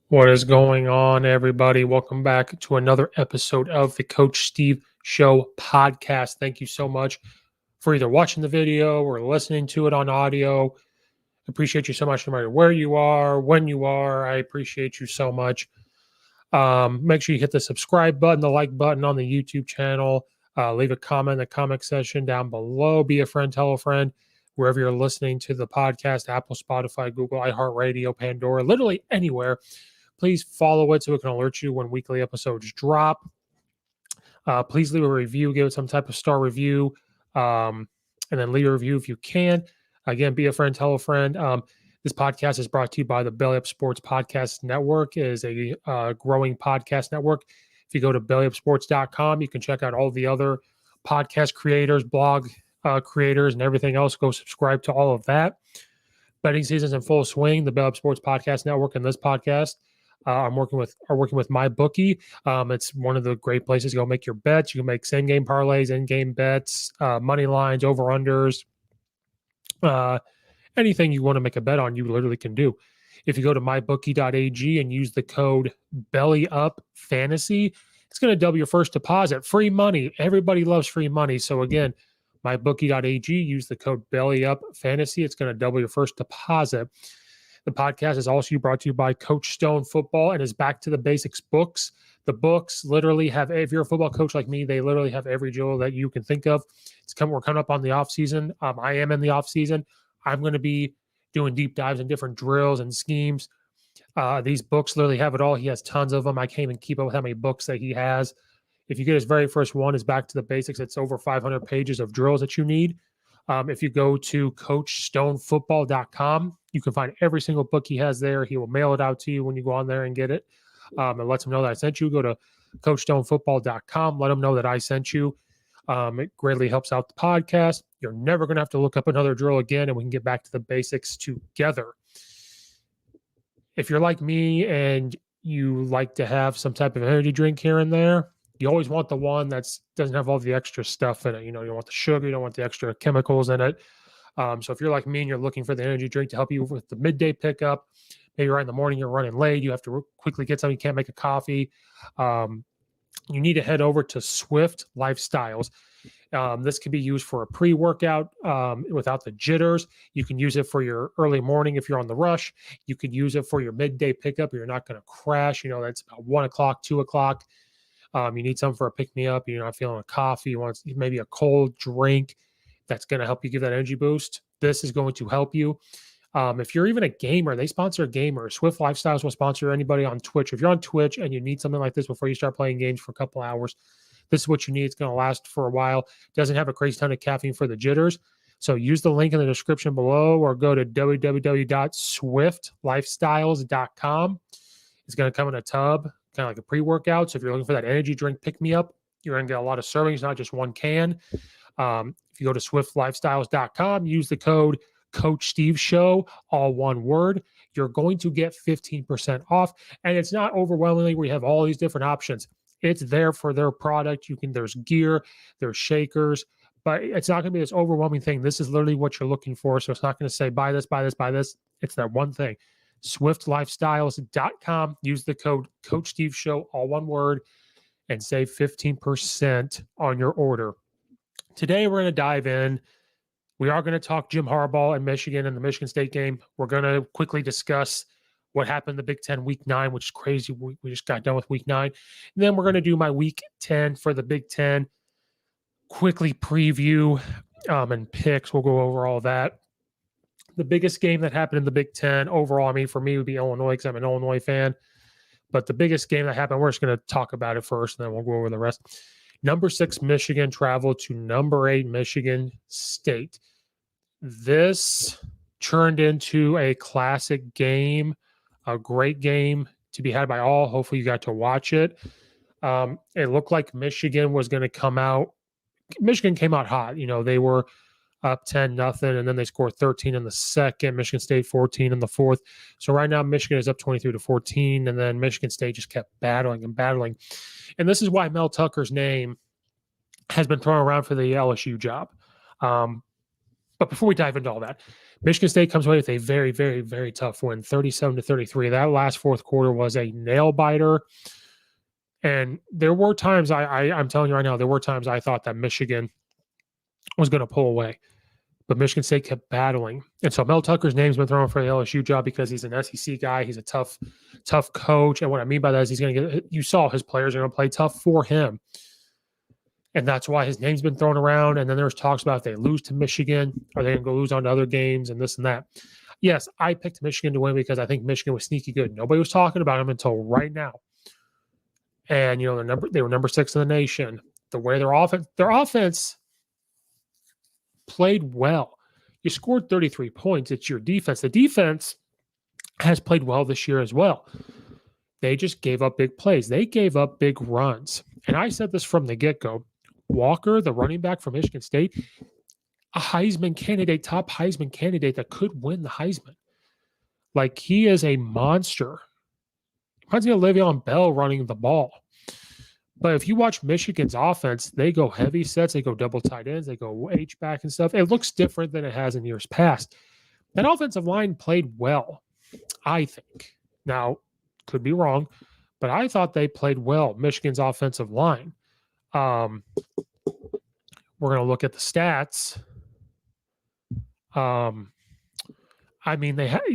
What is going on, everybody? Welcome back to another episode of the Coach Steve Show podcast. Thank you so much for either watching the video or listening to it on audio. Appreciate you so much, no matter where you are, when you are. I appreciate you so much. Make sure you hit the subscribe button, the like button on the YouTube channel. Leave a comment in the comment section down below. Be a friend, tell a friend. Wherever you're listening to the podcast, Apple, Spotify, Google, iHeartRadio, Pandora, literally anywhere. Please follow it so it can alert you when weekly episodes drop. Please leave a review, give it some type of star review, and then leave a review if you can. Again, be a friend, tell a friend. This podcast is brought to you by the Belly Up Sports Podcast Network. It is a growing podcast network. If you go to bellyupsports.com, you can check out all the other podcast creators, blog creators, and everything else. Go subscribe to all of that. Betting season's in full swing. The Belly Up Sports Podcast Network and this podcast are working with MyBookie. It's one of the great places to go make your bets. You can make same game parlays, in game bets, money lines, over unders, anything you want to make a bet on. You literally can do. If you go to mybookie.ag and use the code BELLYUPFANTASY, it's going to double your first deposit. Free money. Everybody loves free money. So again, mybookie.ag, use the code BELLYUPFANTASY. It's going to double your first deposit. The podcast is also brought to you by Coach Stone Football and is Back to the Basics books. The books literally have, if you're a football coach like me, they literally have every drill that you can think of. We're coming up on the off season. I am in the off season. I'm going to be doing deep dives in different drills and schemes. These books literally have it all. He has tons of them. I can't even keep up with how many books that he has. If you get his very first one, is Back to the Basics. It's over 500 pages of drills that you need. If you go to CoachStoneFootball.com, you can find every single book he has there. He will mail it out to you when you go on there and get it. And let him know that I sent you. Go to CoachStoneFootball.com. Let him know that I sent you. It greatly helps out the podcast. You're never going to have to look up another drill again, and we can get back to the basics together. If you're like me and you like to have some type of energy drink here and there, you always want the one that doesn't have all the extra stuff in it. You don't want the sugar. You don't want the extra chemicals in it. So if you're like me and you're looking for the energy drink to help you with the midday pickup, maybe right in the morning you're running late, you have to quickly get something, you can't make a coffee, you need to head over to Swift Lifestyles. This can be used for a pre-workout without the jitters. You can use it for your early morning if you're on the rush. You could use it for your midday pickup. You're not going to crash. That's about 1 o'clock, 2 o'clock. You need something for a pick-me-up. You're not feeling a coffee. You want maybe a cold drink that's going to help you give that energy boost. This is going to help you. If you're even a gamer, they sponsor a gamer. Swift Lifestyles will sponsor anybody on Twitch. If you're on Twitch and you need something like this before you start playing games for a couple hours, this is what you need. It's going to last for a while. Doesn't have a crazy ton of caffeine for the jitters. So use the link in the description below or go to www.swiftlifestyles.com. It's going to come in a tub, kind of like a pre-workout. So if you're looking for that energy drink pick-me-up, you're going to get a lot of servings, not just one can. If you go to swiftlifestyles.com, use the code Coach Steve Show, all one word, you're going to get 15% off. And it's not overwhelmingly where you have all these different options. It's there for their product. There's gear, there's shakers, but it's not going to be this overwhelming thing. This is literally what you're looking for. So it's not going to say buy this, buy this, buy this. It's that one thing. SwiftLifestyles.com. Use the code Coach Steve Show, all one word, and save 15% on your order. Today we're going to dive in. We are going to talk Jim Harbaugh and Michigan and the Michigan State game. We're going to quickly discuss what happened in the Big Ten Week 9, which is crazy. We just got done with Week 9. And then we're going to do my Week 10 for the Big Ten. Quickly preview and picks. We'll go over all that. The biggest game that happened in the Big Ten overall, for me, would be Illinois because I'm an Illinois fan. But the biggest game that happened, we're just going to talk about it first, and then we'll go over the rest. Number 6 Michigan traveled to number 8 Michigan State. This turned into a classic game, a great game to be had by all. Hopefully you got to watch it. It looked like Michigan was going to come out. Michigan came out hot. They were up 10-0, and then they scored 13 in the second. Michigan State 14 in the fourth. So right now Michigan is up 23-14, and then Michigan State just kept battling and battling. And this is why Mel Tucker's name has been thrown around for the LSU job. But before we dive into all that, Michigan State comes away with a very, very, very tough win, 37-33. That last fourth quarter was a nail biter. And there were times, I'm telling you right now, there were times I thought that Michigan was going to pull away. But Michigan State kept battling. And so Mel Tucker's name's been thrown for the LSU job because he's an SEC guy. He's a tough coach. And what I mean by that is he's going to get – you saw his players are going to play tough for him. And that's why his name's been thrown around. And then there's talks about if they lose to Michigan, are they going to go lose on to other games and this and that. Yes, I picked Michigan to win because I think Michigan was sneaky good. Nobody was talking about him until right now. And, they were number 6 in the nation. The way their offense played well. You scored 33 points. It's your defense. The defense has played well this year as well. They just gave up big plays. They gave up big runs. And I said this from the get-go. Walker, the running back from Michigan State, a Heisman candidate, top Heisman candidate that could win the Heisman. Like, he is a monster. Reminds me of Le'Veon Bell running the ball. But if you watch Michigan's offense, they go heavy sets, they go double tight ends, they go H-back and stuff. It looks different than it has in years past. That offensive line played well, I think. Now, could be wrong, but I thought they played well, Michigan's offensive line. We're going to look at the stats.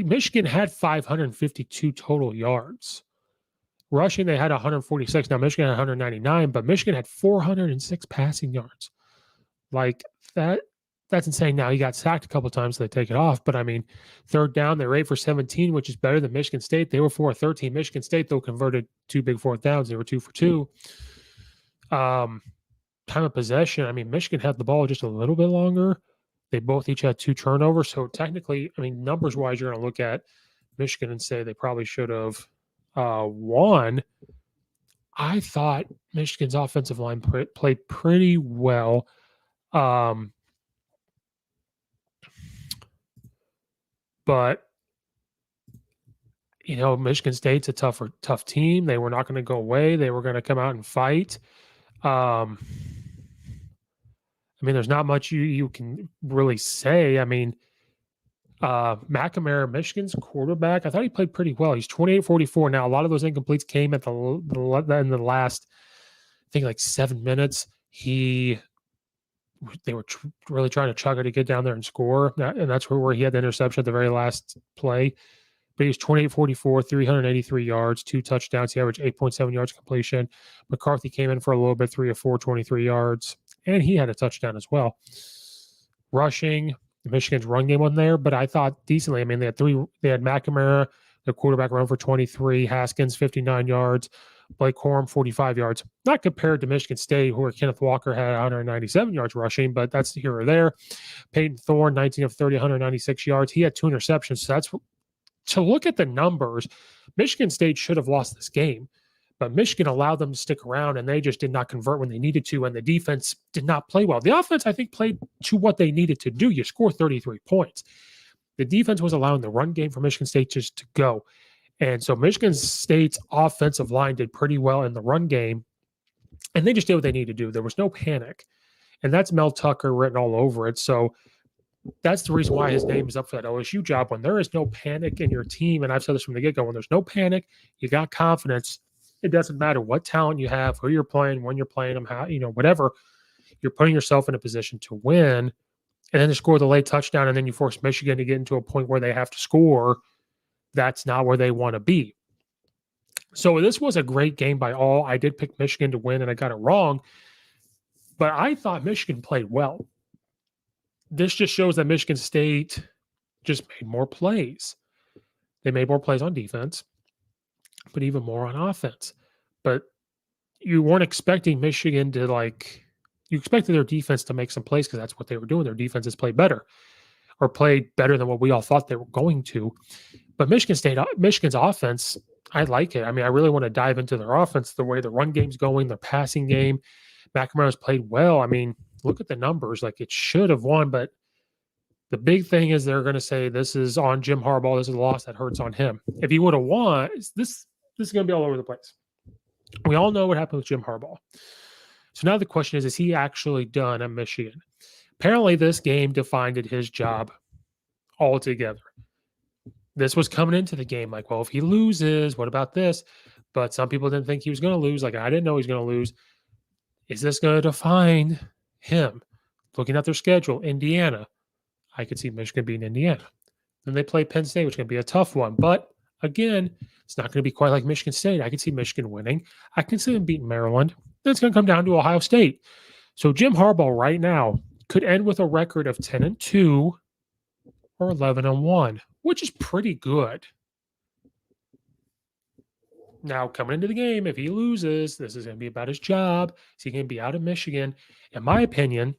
Michigan had 552 total yards. Rushing, they had 146. Now, Michigan had 199, but Michigan had 406 passing yards. Like, that's insane. Now, he got sacked a couple of times, so they take it off. But, third down, they were 8 for 17, which is better than Michigan State. They were 4 for 13. Michigan State, though, converted 2 big fourth downs. They were 2 for 2. Time of possession, Michigan had the ball just a little bit longer. They both each had 2 turnovers. So, technically, numbers-wise, you're going to look at Michigan and say they probably should have won. I thought Michigan's offensive line played pretty well. But, Michigan State's a tough team. They were not going to go away. They were going to come out and fight. There's not much you can really say. McNamara, Michigan's quarterback, I thought he played pretty well. He's 28-44. Now, a lot of those incompletes came at in the last, I think, like 7 minutes. They were really trying to chug it to get down there and score. And that's where he had the interception at the very last play. But he was 28-44, 383 yards, 2 touchdowns. He averaged 8.7 yards completion. McCarthy came in for a little bit, 3 of 4, 23 yards. And he had a touchdown as well. Rushing, Michigan's run game wasn't there, but I thought decently. They had McNamara, the quarterback, run for 23, Haskins 59 yards, Blake Corum 45 yards. Not compared to Michigan State, where Kenneth Walker had 197 yards rushing, but that's here or there. Peyton Thorne, 19 of 30, 196 yards. He had 2 interceptions. So that's to look at the numbers. Michigan State should have lost this game, but Michigan allowed them to stick around, and they just did not convert when they needed to, and the defense did not play well. The offense, I think, played to what they needed to do. You score 33 points. The defense was allowing the run game for Michigan State just to go. And so Michigan State's offensive line did pretty well in the run game, and they just did what they needed to do. There was no panic, and that's Mel Tucker written all over it. So that's the reason why his name is up for that LSU job. When there is no panic in your team, and I've said this from the get-go, when there's no panic, you got confidence. It doesn't matter what talent you have, who you're playing, when you're playing them, how, whatever. You're putting yourself in a position to win, and then to score the late touchdown, and then you force Michigan to get into a point where they have to score. That's not where they want to be. So this was a great game by all. I did pick Michigan to win, and I got it wrong. But I thought Michigan played well. This just shows that Michigan State just made more plays. They made more plays on defense, but even more on offense. But you weren't expecting Michigan to you expected their defense to make some plays because that's what they were doing. Their defense has played better. or played better than what we all thought they were going to. But Michigan's offense, I like it. I mean, I really want to dive into their offense, the way the run game's going, their passing game. McNamara's played well. I mean, look at the numbers. Like, it should have won, but the big thing is they're going to say this is on Jim Harbaugh. This is a loss that hurts on him. If he would have won, this is going to be all over the place. We all know what happened with Jim Harbaugh. So now the question is he actually done at Michigan? Apparently, this game defined his job altogether. This was coming into the game like, well, if he loses, what about this? But some people didn't think he was going to lose. Like, I didn't know he was going to lose. Is this going to define him? Looking at their schedule, Indiana. I could see Michigan beating Indiana. Then they play Penn State, which is going to be a tough one. But again, it's not going to be quite like Michigan State. I could see Michigan winning. I can see them beating Maryland. Then it's going to come down to Ohio State. So Jim Harbaugh right now could end with a record of 10-2 or 11-1, which is pretty good. Now, coming into the game, if he loses, this is going to be about his job. Is he going to be out of Michigan? In my opinion,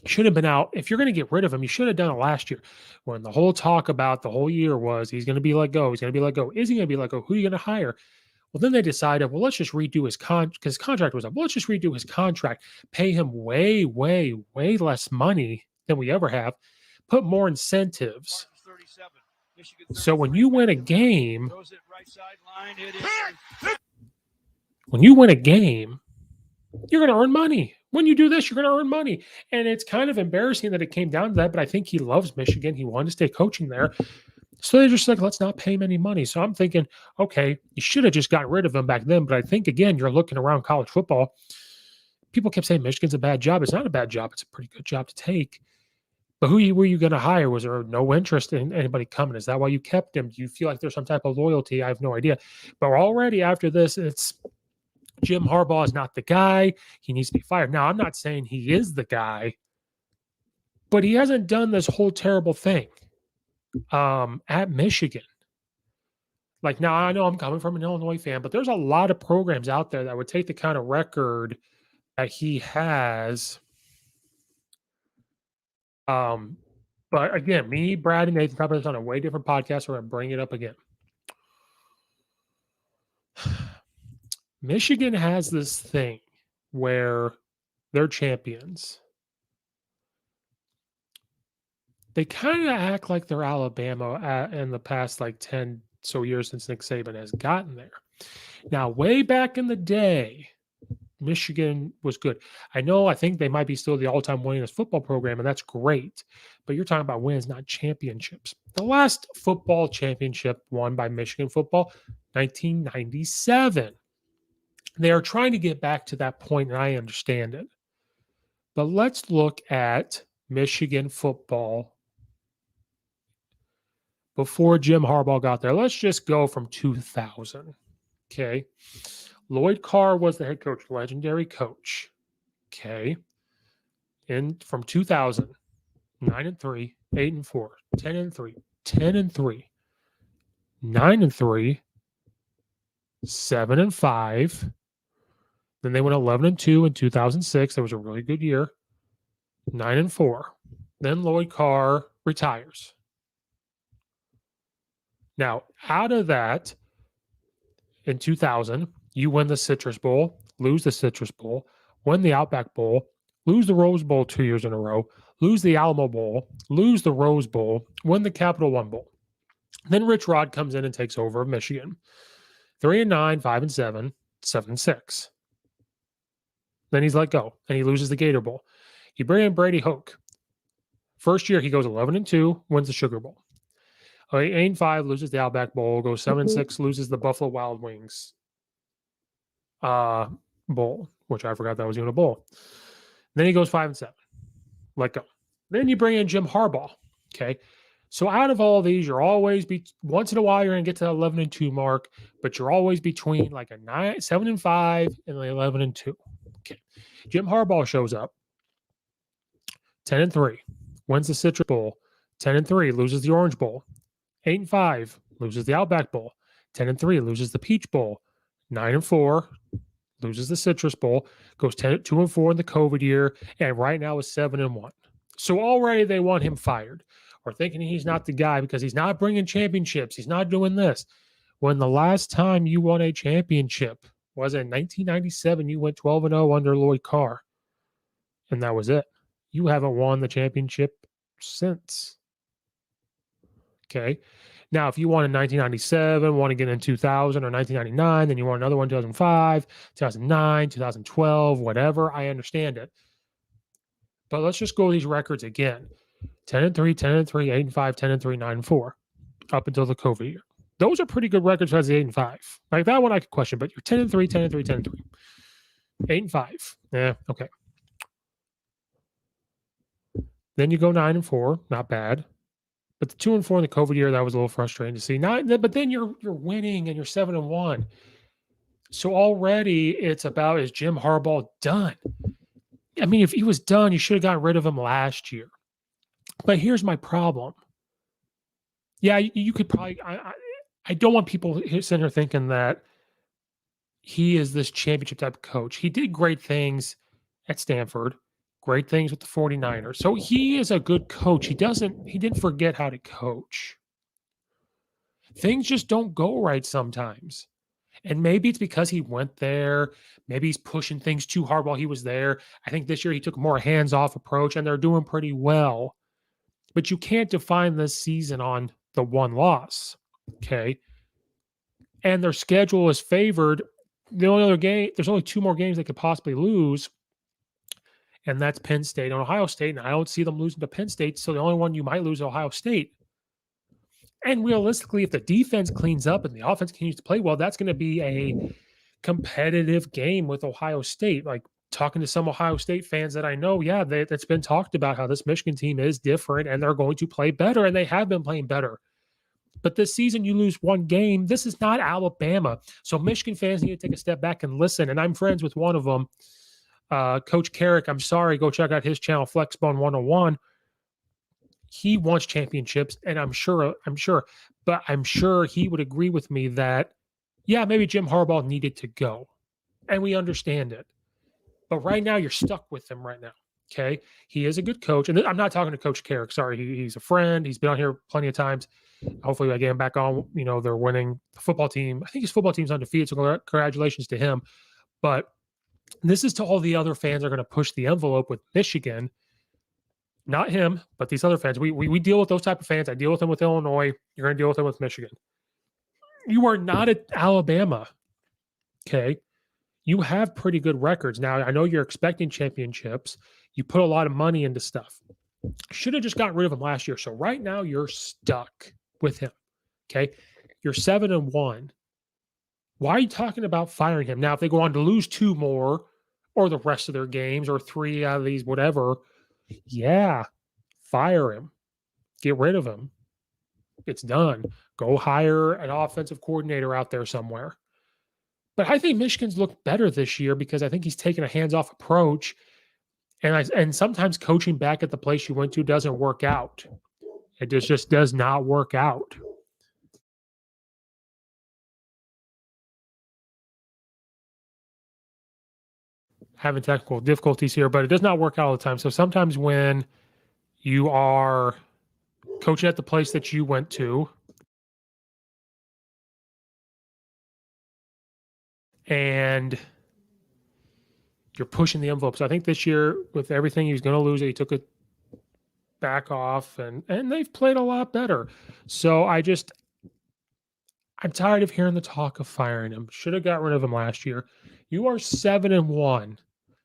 should have been out. If you're going to get rid of him, you should have done it last year when the whole talk about the whole year was he's going to be let go. He's going to be let go. Is he going to be let go? Who are you going to hire? Well, then they decided, well, let's just redo his contract because his contract was up. Well, let's just redo his contract, pay him way, way, way less money than we ever have, put more incentives. So when you win a game, you're going to earn money. When you do this, you're going to earn money. And it's kind of embarrassing that it came down to that, but I think he loves Michigan. He wanted to stay coaching there. So they're just like, let's not pay him any money. So I'm thinking, okay, you should have just gotten rid of him back then. But I think, again, you're looking around college football. People kept saying Michigan's a bad job. It's not a bad job. It's a pretty good job to take. But who were you going to hire? Was there no interest in anybody coming? Is that why you kept him? Do you feel like there's some type of loyalty? I have no idea. But already after this, it's Jim Harbaugh is not the guy. He needs to be fired. Now, I'm not saying he is the guy, but he hasn't done this whole terrible thing at Michigan. Like, now I know I'm coming from an Illinois fan, but there's a lot of programs out there that would take the kind of record that he has. But again, me, Brad, and Nathan probably on a way different podcast. We're going to bring it up again. Michigan has this thing where they're champions. They kind of act like they're Alabama in the past like 10 so years since Nick Saban has gotten there. Now, way back in the day, Michigan was good. I think they might be still the all-time winningest football program, and that's great. But you're talking about wins, not championships. The last football championship won by Michigan football, 1997. They are trying to get back to that point, and I understand it. But let's look at Michigan football before Jim Harbaugh got there. Let's just go from 2000. Okay. Lloyd Carr was the head coach, legendary coach. Okay. And from 2000, 9-3, 8-4, 10-3, 10-3, 9-3, 7-5. Then they went 11-2 in 2006. That was a really good year. 9-4. Then Lloyd Carr retires. Now, out of that, in 2000, you win the Citrus Bowl, lose the Citrus Bowl, win the Outback Bowl, lose the Rose Bowl 2 years in a row, lose the Alamo Bowl, lose the Rose Bowl, win the Capital One Bowl. Then Rich Rod comes in and takes over Michigan. 3-9, 5-7, 7-6. Then he's let go, and he loses the Gator Bowl. You bring in Brady Hoke. First year, he goes 11-2, wins the Sugar Bowl. 8-5, loses the Outback Bowl, goes 7-6, loses the Buffalo Wild Wings Bowl, which I forgot that was even a bowl. Then he goes 5-7, let go. Then you bring in Jim Harbaugh. Okay, so out of all these, you're always once in a while you're gonna get to the 11-2 mark, but you're always between like a 7-5 and 11-2. Okay, Jim Harbaugh shows up 10-3, wins the Citrus Bowl. 10-3, loses the Orange Bowl. 8-5, loses the Outback Bowl. 10-3, loses the Peach Bowl. 9-4, loses the Citrus Bowl. Goes 2-4 in the COVID year, and right now is 7-1. So already they want him fired or thinking he's not the guy because he's not bringing championships. He's not doing this. When the last time you won a championship was in 1997, you went 12-0 under Lloyd Carr, and that was it. You haven't won the championship since. Okay. Now, if you won in 1997, won again in 2000 or 1999, then you won another one in 2005, 2009, 2012, whatever, I understand it. But let's just go these records again. 10-3, 10-3, 8-5, 10-3, 9-4, up until the COVID year. Those are pretty good records as the 8-5. Like that one I could question, but you're 10-3, 10-3, 10-3, 8-5. Yeah, okay. Then you go 9-4, not bad. But the 2-4 in the COVID year, that was a little frustrating to see. But then you're winning and you're 7-1. So already it's about, is Jim Harbaugh done? I mean, if he was done, you should have gotten rid of him last year. But here's my problem. Yeah, you could probably. I don't want people sitting here thinking that he is this championship type of coach. He did great things at Stanford, great things with the 49ers. So he is a good coach. He didn't forget how to coach. Things just don't go right sometimes. And maybe it's because he went there. Maybe he's pushing things too hard while he was there. I think this year he took a more hands-off approach, and they're doing pretty well. But you can't define this season on the one loss, okay? And their schedule is favored. The only other game, there's only 2 more games they could possibly lose, and that's Penn State and Ohio State. And I don't see them losing to Penn State, so the only one you might lose is Ohio State. And realistically, if the defense cleans up and the offense continues to play well, that's going to be a competitive game with Ohio State. Like talking to some Ohio State fans that I know, yeah, that's been talked about how this Michigan team is different and they're going to play better, and they have been playing better. But this season, you lose one game. This is not Alabama. So Michigan fans need to take a step back and listen. And I'm friends with one of them, Coach Carrick. I'm sorry, go check out his channel, Flexbone 101. He wants championships, and I'm sure he would agree with me that, yeah, maybe Jim Harbaugh needed to go, and we understand it. But right now, you're stuck with him right now. Okay, he is a good coach, and I'm not talking to Coach Carrick. Sorry, he's a friend. He's been on here plenty of times. Hopefully, I get him back on. You know, they're winning. The football team, I think his football team's undefeated, so congratulations to him. But this is to all the other fans that are going to push the envelope with Michigan. Not him, but these other fans. We deal with those type of fans. I deal with them with Illinois. You're going to deal with them with Michigan. You are not at Alabama, okay? You have pretty good records. Now, I know you're expecting championships. You put a lot of money into stuff. Should have just gotten rid of him last year. So right now, you're stuck with him, okay? You're 7-1. Why are you talking about firing him? Now, if they go on to lose 2 more or the rest of their games or 3 out of these, whatever, yeah, fire him. Get rid of him. It's done. Go hire an offensive coordinator out there somewhere. But I think Michigan's looked better this year because I think he's taken a hands-off approach. And sometimes coaching back at the place you went to doesn't work out. It just does not work out. Having technical difficulties here, but it does not work out all the time. So sometimes when you are coaching at the place that you went to and you're pushing the envelope. So I think this year, with everything, he was going to lose it. He took it back off, and they've played a lot better. So I'm tired of hearing the talk of firing him. Should have got rid of him last year. You are 7-1.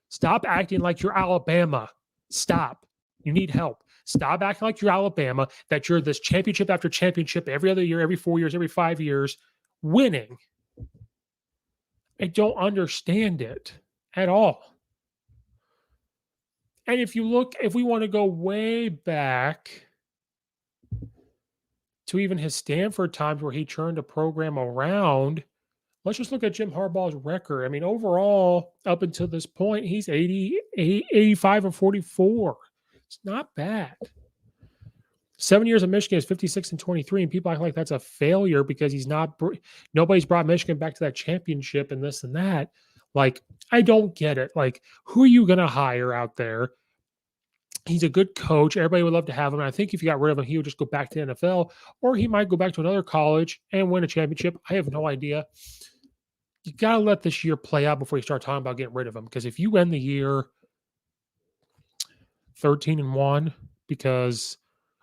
Stop acting like you're Alabama. Stop. You need help. Stop acting like you're Alabama, that you're this championship after championship every other year, every 4 years, every 5 years, winning. I don't understand it at all. And if we want to go way back to even his Stanford times where he turned a program around, let's just look at Jim Harbaugh's record. I mean, overall, up until this point, he's 85-44. It's not bad. 7 years of Michigan is 56-23, and people act like that's a failure because nobody's brought Michigan back to that championship and this and that. Like, I don't get it. Like, who are you going to hire out there He's a good coach. Everybody would love to have him. And I think if you got rid of him, he would just go back to the NFL, or he might go back to another college and win a championship. I have no idea. You got to let this year play out before you start talking about getting rid of him. Because if you end the year 13-1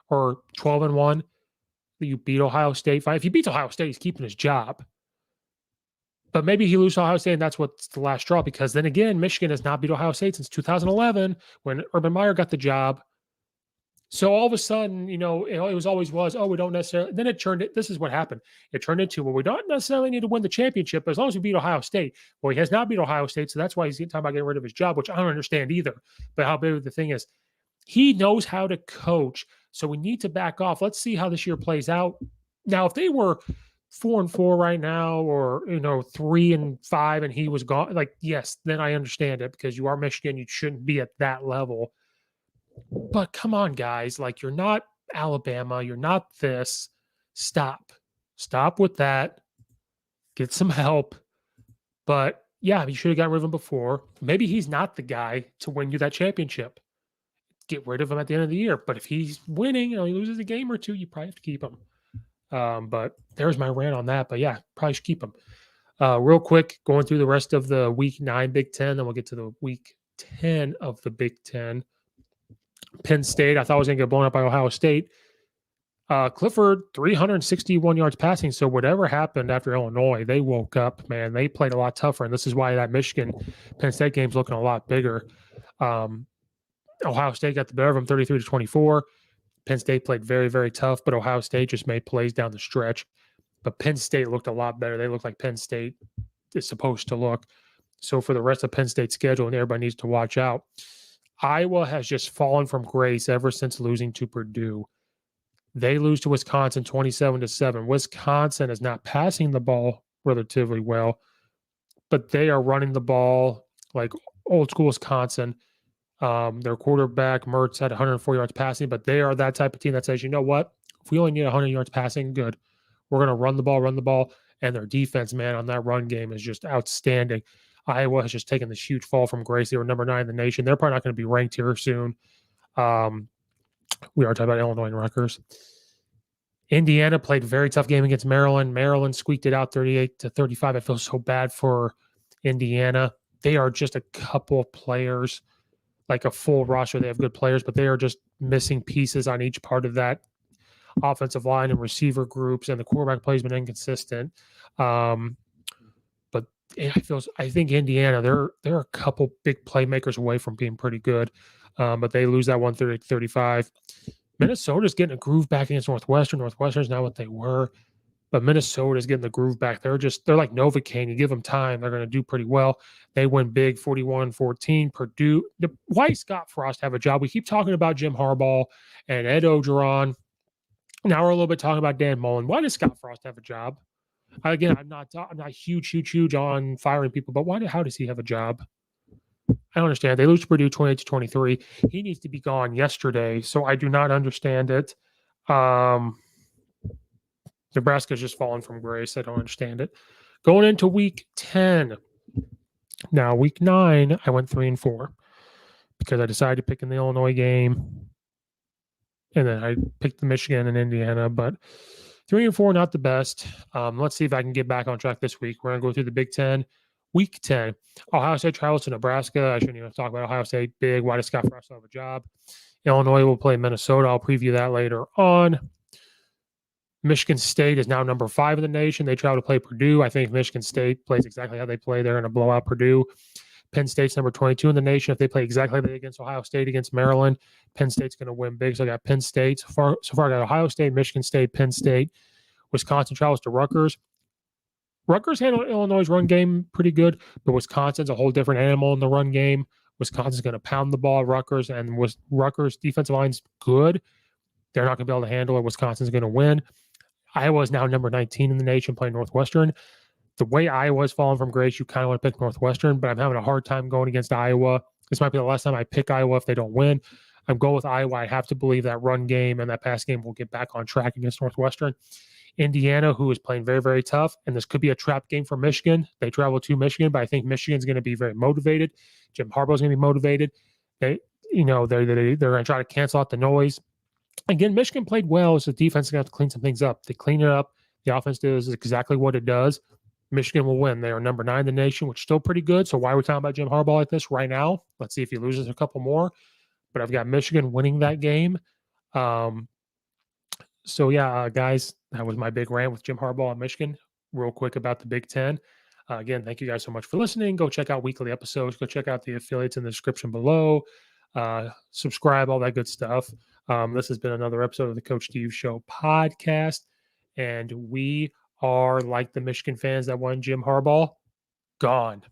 or 12-1, you beat Ohio State. Fine. If he beats Ohio State, he's keeping his job. But maybe he loses Ohio State, and that's what's the last straw. Because then again, Michigan has not beat Ohio State since 2011 when Urban Meyer got the job. So all of a sudden, it always was, we don't necessarily. Then it turned. This is what happened. It turned into, we don't necessarily need to win the championship, but as long as we beat Ohio State. Well, he has not beat Ohio State, so that's why he's talking about getting rid of his job, which I don't understand either. But how big the thing is, he knows how to coach. So we need to back off. Let's see how this year plays out. Now, if they were 4-4 right now, or 3-5, and he was gone, yes, then I understand it, because you are Michigan, you shouldn't be at that level. But come on, guys, you're not Alabama, you're not this. Stop with that. Get some help. But yeah, you should have got rid of him before. Maybe he's not the guy to win you that championship. Get rid of him at the end of the year. But if he's winning, he loses a game or two, you probably have to keep him. But there's my rant on that. But yeah, probably should keep him. Real quick, going through the rest of the Week 9 Big Ten, then we'll get to the Week 10 of the Big Ten. Penn State, I thought was going to get blown up by Ohio State. Clifford, 361 yards passing. So whatever happened after Illinois, they woke up, man. They played a lot tougher, and this is why that Michigan-Penn State game's looking a lot bigger. Ohio State got the better of them, 33-24. Penn State played very, very tough, but Ohio State just made plays down the stretch. But Penn State looked a lot better. They looked like Penn State is supposed to look. So for the rest of Penn State's schedule, and everybody needs to watch out, Iowa has just fallen from grace ever since losing to Purdue. They lose to Wisconsin 27-7. Wisconsin is not passing the ball relatively well, but they are running the ball like old school Wisconsin. Their quarterback, Mertz, had 104 yards passing, but they are that type of team that says, you know what? If we only need 100 yards passing, good. We're going to run the ball. And their defense, man, on that run game is just outstanding. Iowa has just taken this huge fall from grace. They were number 9 in the nation. They're probably not going to be ranked here soon. We are talking about Illinois and Rutgers. Indiana played a very tough game against Maryland. Maryland squeaked it out 38-35. I feel so bad for Indiana. They are just a couple of players, like a full roster. They have good players, but they are just missing pieces on each part of that offensive line and receiver groups, and the quarterback play has been inconsistent. But I think Indiana, they're a couple big playmakers away from being pretty good, but they lose that one 30-35. Minnesota's getting a groove back against Northwestern. Northwestern's not what they were, but Minnesota's getting the groove back. They're like Novocaine. You give them time, they're going to do pretty well. They win big, 41-14. Purdue. Why does Scott Frost have a job? We keep talking about Jim Harbaugh and Ed Ogeron. Now we're a little bit talking about Dan Mullen. Why does Scott Frost have a job? Again, I'm not huge on firing people, but how does he have a job? I don't understand. They lose to Purdue 28-23. He needs to be gone yesterday, so I do not understand it. Nebraska's just fallen from grace. I don't understand it. Going into Week 10. Now, Week 9, I went 3-4 because I decided to pick in the Illinois game, and then I picked the Michigan and Indiana, but 3-4, not the best. Let's see if I can get back on track this week. We're going to go through the Big Ten. Week 10, Ohio State travels to Nebraska. I shouldn't even talk about Ohio State. Big. Why does Scott Frost have a job? Illinois will play Minnesota. I'll preview that later on. Michigan State is now number 5 in the nation. They travel to play Purdue. I think Michigan State plays exactly how they play. They're going to blow out Purdue. Penn State's number 22 in the nation. If they play exactly like they did against Ohio State, against Maryland, Penn State's going to win big. So I got Penn State. So far I got Ohio State, Michigan State, Penn State. Wisconsin travels to Rutgers. Rutgers handled Illinois' run game pretty good, but Wisconsin's a whole different animal in the run game. Wisconsin's going to pound the ball at Rutgers, and Rutgers' defensive line's good. They're not going to be able to handle it. Wisconsin's going to win. Iowa is now number 19 in the nation playing Northwestern. The way Iowa's fallen from grace, you kind of want to pick Northwestern, but I'm having a hard time going against Iowa. This might be the last time I pick Iowa if they don't win. I'm going with Iowa. I have to believe that run game and that pass game will get back on track against Northwestern. Indiana, who is playing very, very tough, and this could be a trap game for Michigan. They travel to Michigan, but I think Michigan's going to be very motivated. Jim Harbaugh is going to be motivated. they're going to try to cancel out the noise. Again, Michigan played well. It's the defense going to have to clean some things up. They clean it up. The offense does exactly what it does. Michigan will win. They are number 9 in the nation, which is still pretty good. So why are we talking about Jim Harbaugh like this right now? Let's see if he loses a couple more. But I've got Michigan winning that game. So yeah, guys, that was my big rant with Jim Harbaugh and Michigan. Real quick about the Big Ten. Again, thank you guys so much for listening. Go check out weekly episodes. Go check out the affiliates in the description below. Subscribe, all that good stuff. This has been another episode of the Coach Steve Show podcast. And we are like the Michigan fans that won Jim Harbaugh, gone.